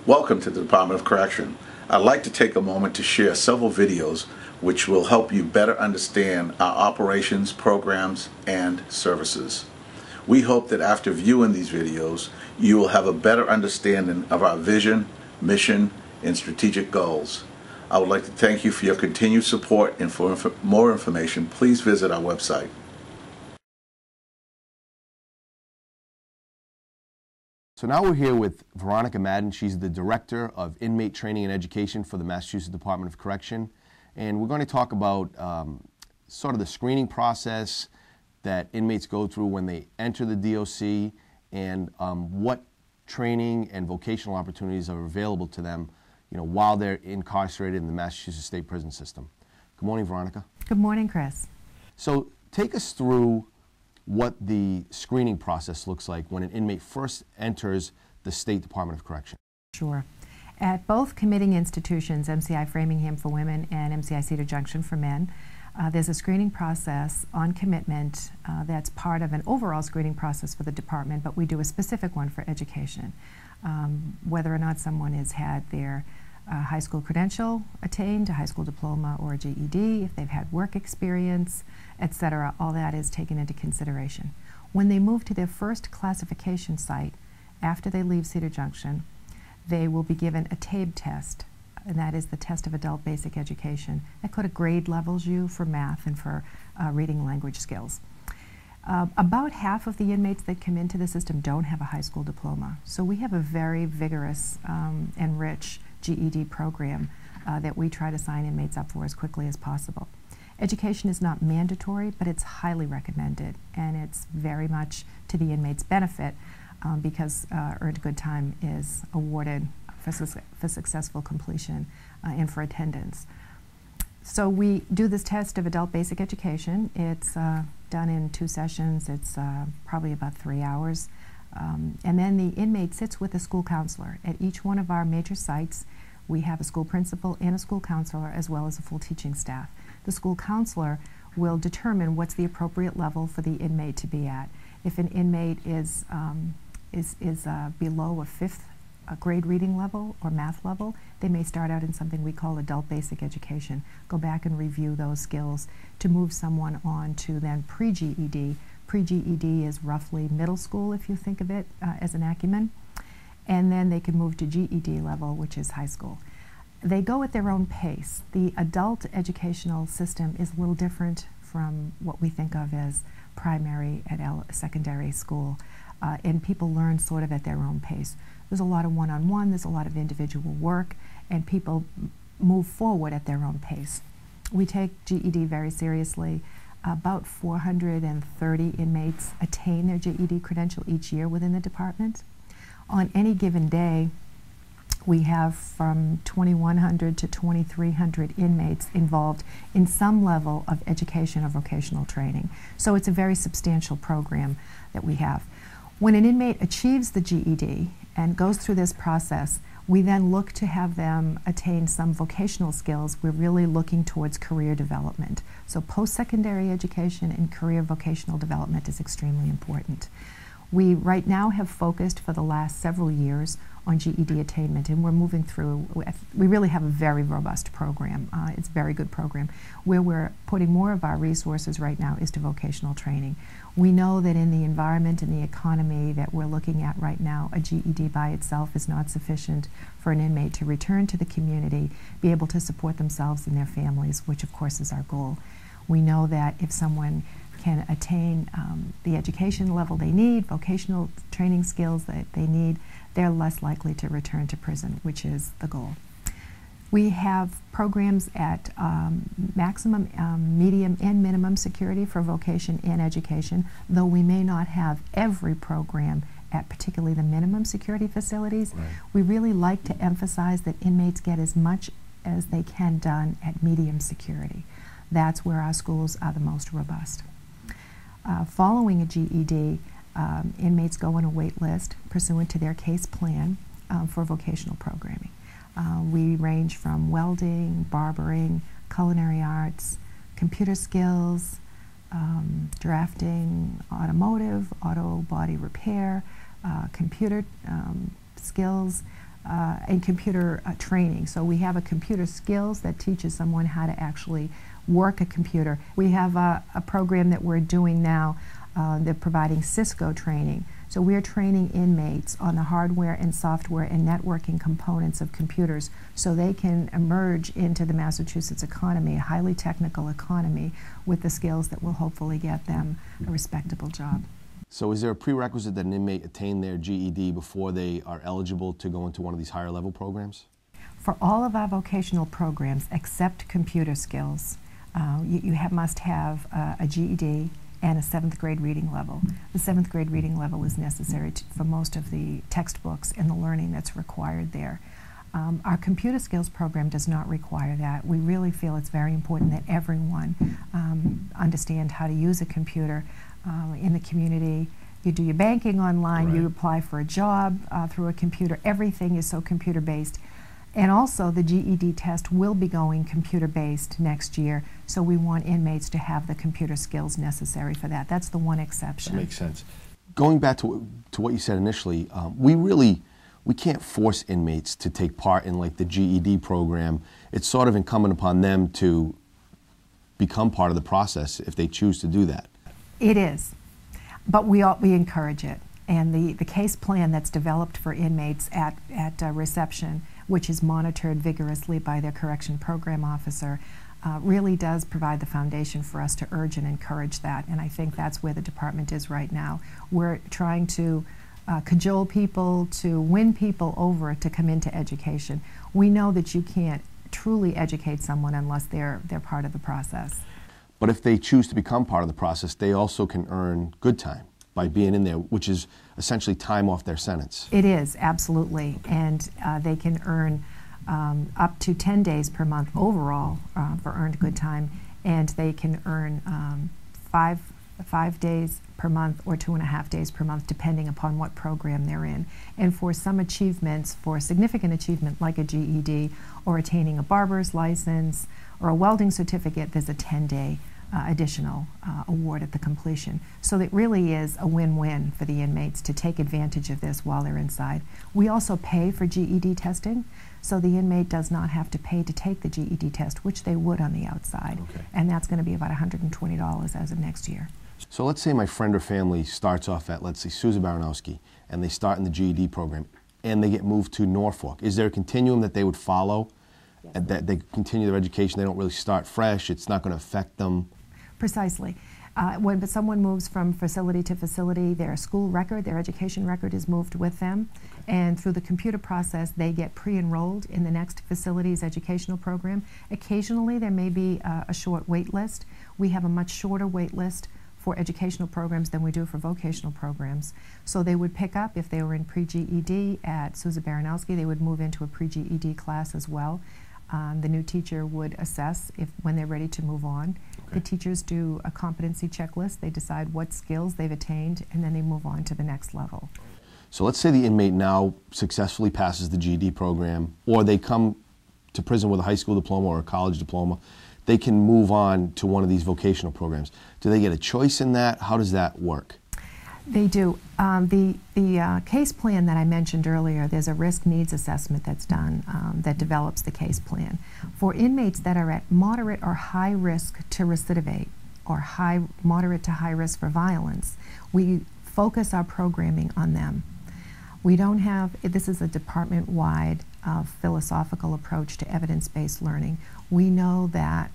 Welcome to the Department of Correction. I'd like to take a moment to share several videos which will help you better understand our operations, programs, and services. We hope that after viewing these videos, you will have a better understanding of our vision, mission, and strategic goals. I would like to thank you for your continued support, and for more information, please visit our website. So now we're here with Veronica Madden. She's the Director of Inmate Training and Education for the Massachusetts Department of Correction. And we're going to talk about sort of the screening process that inmates go through when they enter the DOC, and what training and vocational opportunities are available to them, while they're incarcerated in the Massachusetts State Prison System. Good morning, Veronica. Good morning, Chris. So take us through what the screening process looks like when an inmate first enters the State Department of Correction. Sure. At both committing institutions, MCI Framingham for women and MCI Cedar Junction for men, there's a screening process on commitment that's part of an overall screening process for the department, but we do a specific one for education. Whether or not someone has had their high school credential attained, a high school diploma or a GED, if they've had work experience, etc., all that is taken into consideration. When they move to their first classification site, after they leave Cedar Junction, they will be given a TABE test, and that is the test of adult basic education. That kind of grade levels you for math and for reading language skills. About half of the inmates that come into the system don't have a high school diploma, so we have a very vigorous and rich GED program that we try to sign inmates up for as quickly as possible. Education is not mandatory, but it's highly recommended, and it's very much to the inmate's benefit because earned good time is awarded for successful completion and for attendance. So we do this test of adult basic education. It's done in 2 sessions. It's probably about 3 hours. And then the inmate sits with a school counselor. At each one of our major sites, we have a school principal and a school counselor, as well as a full teaching staff. The school counselor will determine what's the appropriate level for the inmate to be at. If an inmate is below a 5th grade reading level or math level, they may start out in something we call adult basic education. Go back and review those skills to move someone on to then pre-GED. Pre-GED is roughly middle school, if you think of it as an acumen. And then they can move to GED level, which is high school. They go at their own pace. The adult educational system is a little different from what we think of as primary and secondary school, and people learn sort of at their own pace. There's a lot of one-on-one, there's a lot of individual work, and people move forward at their own pace. We take GED very seriously. About 430 inmates attain their GED credential each year within the department. On any given day, we have from 2,100 to 2,300 inmates involved in some level of education or vocational training. So it's a very substantial program that we have. When an inmate achieves the GED and goes through this process, we then look to have them attain some vocational skills. We're really looking towards career development. So post-secondary education and career vocational development is extremely important. We right now have focused for the last several years on GED attainment, and we're moving through. We really have a very robust program. It's a very good program. Where we're putting more of our resources right now is to vocational training. We know that in the environment and the economy that we're looking at right now, a GED by itself is not sufficient for an inmate to return to the community, be able to support themselves and their families, which of course is our goal. We know that if someone can attain the education level they need, vocational training skills that they need, they're less likely to return to prison, which is the goal. We have programs at maximum, medium, and minimum security for vocation and education, though we may not have every program at particularly the minimum security facilities. Right. We really like to emphasize that inmates get as much as they can done at medium security. That's where our schools are the most robust. Following a GED, inmates go on a wait list pursuant to their case plan for vocational programming. We range from welding, barbering, culinary arts, computer skills, drafting, automotive, auto body repair, computer skills, and computer training. So we have a computer skills that teaches someone how to actually work a computer. We have a program that we're doing now. They're providing Cisco training. So we're training inmates on the hardware and software and networking components of computers so they can emerge into the Massachusetts economy, a highly technical economy, with the skills that will hopefully get them a respectable job. So is there a prerequisite that an inmate attain their GED before they are eligible to go into one of these higher level programs? For all of our vocational programs except computer skills, you must have a GED and a 7th grade reading level. The 7th grade reading level is necessary for most of the textbooks and the learning that's required there. Our computer skills program does not require that. We really feel it's very important that everyone understand how to use a computer in the community. You do your banking online, right. You apply for a job through a computer. Everything is so computer based. And also the GED test will be going computer based next year, so we want inmates to have the computer skills necessary for that. That's the one exception. That makes sense. Going back to what you said initially, we can't force inmates to take part in like the GED program. It's sort of incumbent upon them to become part of the process if they choose to do that. It is, but we encourage it. And the case plan that's developed for inmates at reception, which is monitored vigorously by their correction program officer, really does provide the foundation for us to urge and encourage that. And I think that's where the department is right now. We're trying to cajole people, to win people over to come into education. We know that you can't truly educate someone unless they're part of the process. But if they choose to become part of the process, they also can earn good time by being in there, which is essentially time off their sentence. It is, absolutely. And they can earn up to 10 days per month overall for earned good time, and they can earn 5 days per month or 2.5 days per month, depending upon what program they're in. And for some achievements, for significant achievement like a GED or attaining a barber's license or a welding certificate, there's a 10-day additional award at the completion. So it really is a win-win for the inmates to take advantage of this while they're inside. We also pay for GED testing, so the inmate does not have to pay to take the GED test, which they would on the outside. Okay. And that's going to be about $120 as of next year. So let's say my friend or family starts off at, let's say, Susan Baranowski, and they start in the GED program, and they get moved to Norfolk. Is there a continuum that they would follow? Yes. And that they continue their education, they don't really start fresh, it's not going to affect them? Precisely. When someone moves from facility to facility, their school record, their education record is moved with them. Okay. And through the computer process, they get pre-enrolled in the next facility's educational program. Occasionally, there may be a short wait list. We have a much shorter wait list for educational programs than we do for vocational programs. So they would pick up, if they were in pre-GED at Susan Baranowski, they would move into a pre-GED class as well. The new teacher would assess when they're ready to move on. Okay. The teachers do a competency checklist. They decide what skills they've attained, and then they move on to the next level. So let's say the inmate now successfully passes the GED program, or they come to prison with a high school diploma or a college diploma. They can move on to one of these vocational programs. Do they get a choice in that? How does that work? They do. The case plan that I mentioned earlier, there's a risk needs assessment that's done that develops the case plan. For inmates that are at moderate or high risk to recidivate, or moderate to high risk for violence, we focus our programming on them. We don't have, this is a department-wide philosophical approach to evidence-based learning. We know that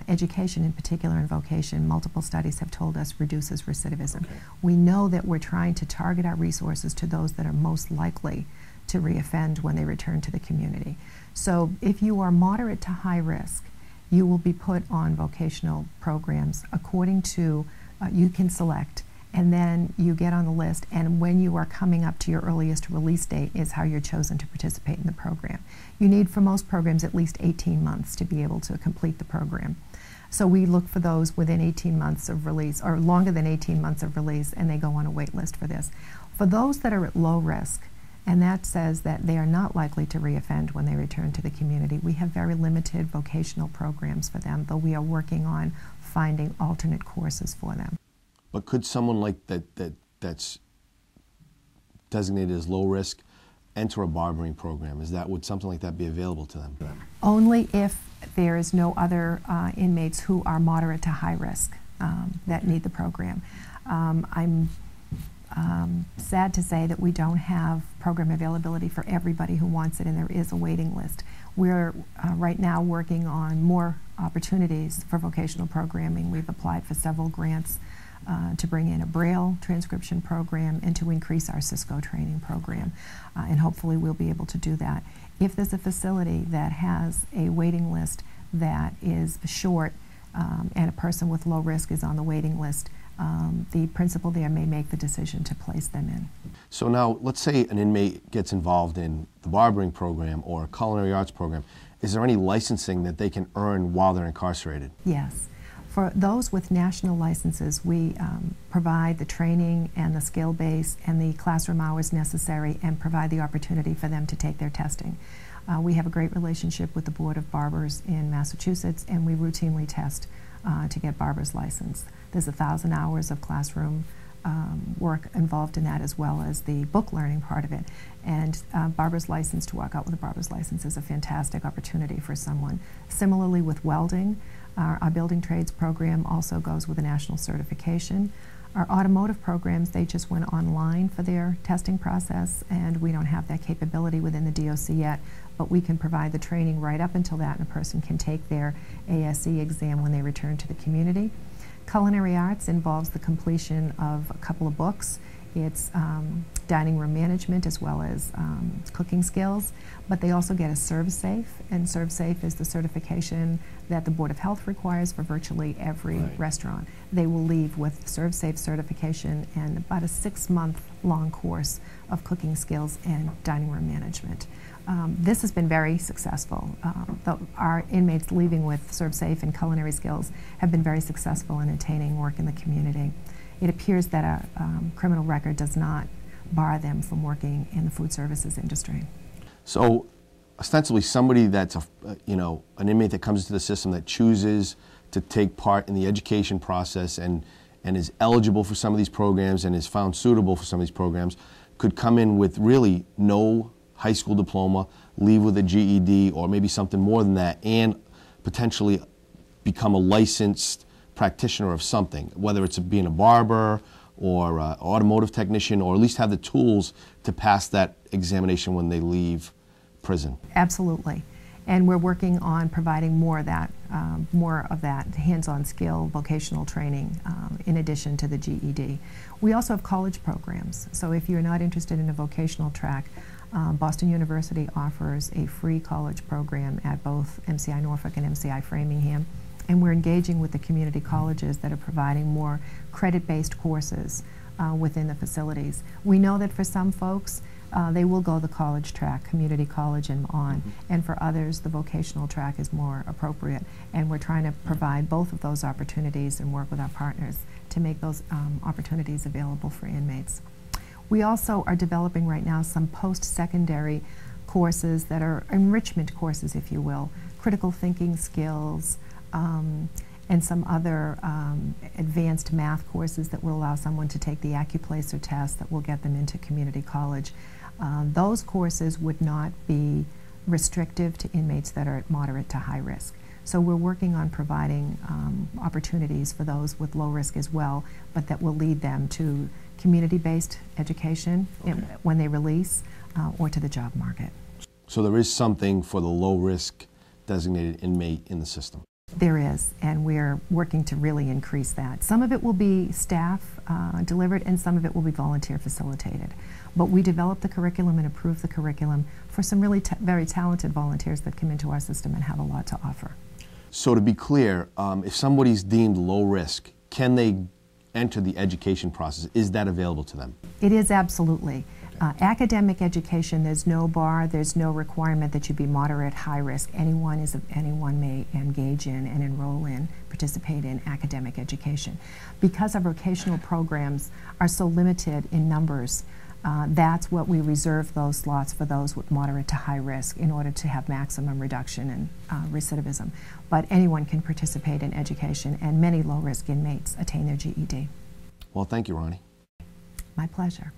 education, in particular in vocation, multiple studies have told us reduces recidivism. Okay. We know that we're trying to target our resources to those that are most likely to reoffend when they return to the community. So if you are moderate to high risk, you will be put on vocational programs according to, you can select, and then you get on the list, and when you are coming up to your earliest release date is how you're chosen to participate in the program. You need, for most programs, at least 18 months to be able to complete the program. So we look for those within 18 months of release, or longer than 18 months of release, and they go on a wait list for this. For those that are at low risk, and that says that they are not likely to reoffend when they return to the community, we have very limited vocational programs for them, though we are working on finding alternate courses for them. But could someone like that's designated as low risk enter a barbering program? Would something like that be available to them? Only if there is no other inmates who are moderate to high risk that need the program. I'm sad to say that we don't have program availability for everybody who wants it, and there is a waiting list. We're right now working on more opportunities for vocational programming. We've applied for several grants to bring in a Braille transcription program and to increase our Cisco training program, and hopefully we'll be able to do that. If there's a facility that has a waiting list that is short and a person with low risk is on the waiting list, the principal there may make the decision to place them in. So now, let's say an inmate gets involved in the barbering program or a culinary arts program. Is there any licensing that they can earn while they're incarcerated? Yes. For those with national licenses, we provide the training and the skill base and the classroom hours necessary and provide the opportunity for them to take their testing. We have a great relationship with the Board of Barbers in Massachusetts, and we routinely test to get barber's license. There's 1,000 hours of classroom work involved in that, as well as the book learning part of it. And barber's license, to walk out with a barber's license, is a fantastic opportunity for someone. Similarly with welding, our building trades program also goes with a national certification. Our automotive programs, they just went online for their testing process, and we don't have that capability within the DOC yet, but we can provide the training right up until that, and a person can take their ASE exam when they return to the community. Culinary arts involves the completion of a couple of books. It's dining room management as well as cooking skills, but they also get a ServSafe, and ServSafe is the certification that the Board of Health requires for virtually every restaurant. They will leave with ServSafe certification and about a 6-month-long course of cooking skills and dining room management. This has been very successful. Our inmates leaving with ServSafe and culinary skills have been very successful in attaining work in the community. It appears that a criminal record does not bar them from working in the food services industry. So, ostensibly, somebody that's an inmate that comes into the system that chooses to take part in the education process and is eligible for some of these programs and is found suitable for some of these programs could come in with really no high school diploma, leave with a GED or maybe something more than that, and potentially become a licensed practitioner of something, whether it's being a barber or automotive technician, or at least have the tools to pass that examination when they leave prison. Absolutely. And we're working on providing more of that hands-on skill, vocational training, in addition to the GED. We also have college programs. So if you're not interested in a vocational track, Boston University offers a free college program at both MCI Norfolk and MCI Framingham. And we're engaging with the community colleges that are providing more credit-based courses within the facilities. We know that for some folks, they will go the college track, community college and on, and for others, the vocational track is more appropriate. And we're trying to provide both of those opportunities and work with our partners to make those opportunities available for inmates. We also are developing right now some post-secondary courses that are enrichment courses, if you will, critical thinking skills, and some other advanced math courses that will allow someone to take the AccuPlacer test that will get them into community college. Those courses would not be restrictive to inmates that are at moderate to high risk. So we're working on providing opportunities for those with low risk as well, but that will lead them to community-based education when they release or to the job market. So there is something for the low-risk designated inmate in the system? There is, and we're working to really increase that. Some of it will be staff delivered, and some of it will be volunteer facilitated. But we develop the curriculum and approve the curriculum for some really very talented volunteers that come into our system and have a lot to offer. So to be clear, if somebody's deemed low risk, can they enter the education process? Is that available to them? It is, absolutely. Academic education, there's no bar, there's no requirement that you be moderate, high risk. Anyone may engage in and enroll in, participate in academic education. Because our vocational programs are so limited in numbers, that's what we reserve those slots for those with moderate to high risk in order to have maximum reduction in recidivism. But anyone can participate in education, and many low-risk inmates attain their GED. Well, thank you, Ronnie. My pleasure.